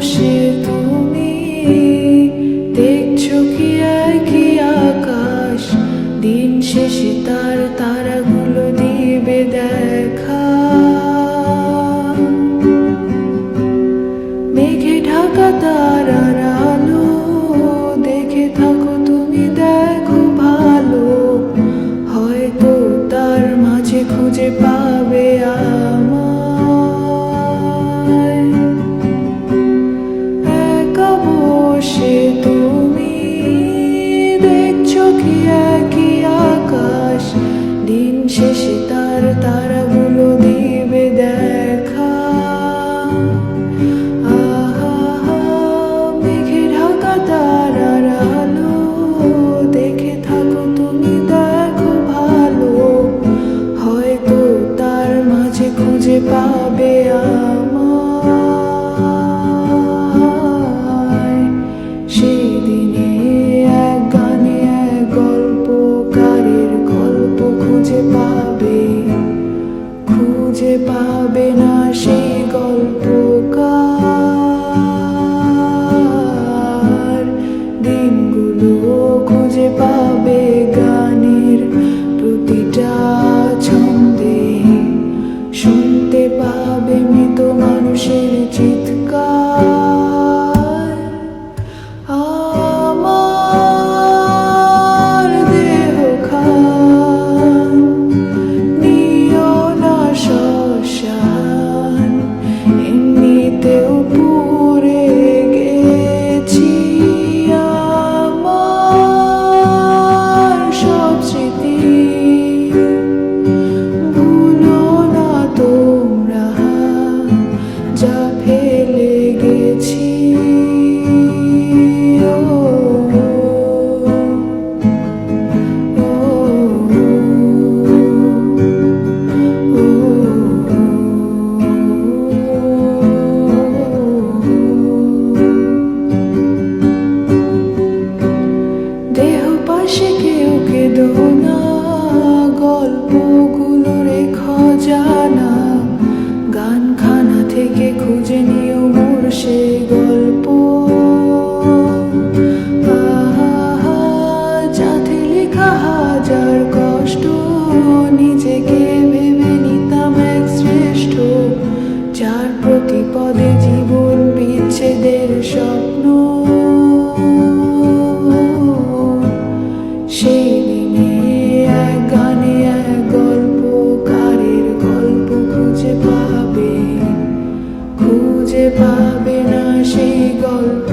বসে তুমি দেখছো কি একই আকাশ, দিন শেষে তার তারাগুলো দিবে দেখা। মেঘে ঢাকা তারার আলো দেখে থাকো তুমি, দেখো ভালো, হয়তো তার মাঝে খুঁজে পাবে আমায়। একা বসে তুমি দেখছো কি একই আকাশ, দিন শেষে তার তারাগুলো দিবে দেখা। মেঘে ঢাকা তারার আলো দেখে থাকো তুমি, দেখো ভালো, হয়তো তার মাঝে খুঁজে পাবে আমায়। সেদিনে এক গানে এক গল্পকারের গল্প খুঁজে পাবে না সেই গল্পকার। দিনগুলো খুঁজে পাবে গানের প্রতিটা ছন্দে, শুনতে পাবে মৃত মানুষের চিৎকার। আমার দেহ খান নিও না শ্মশান, এমনিতেও পুড়ে গেছি। আমার সব স্মৃতি ভুলো না তোমরা, যা ফেলে গেছি। দেহ পাশে কেউ কেঁদো না, গল্পগুলো রেখো জানা, গানখানা থেকে খুঁজে নিও মোর সেই গল্প। যাতে লেখা হাজার কষ্ট, নিজেকে ভেবে নিতাম এক শ্রেষ্ঠ, যার প্রতি পদে জীবন বিচ্ছেদের স্বপ্ন। সেই দিনে এক গানে এক গল্পকারের গল্প খুঁজে পাবে না সেই গল্প।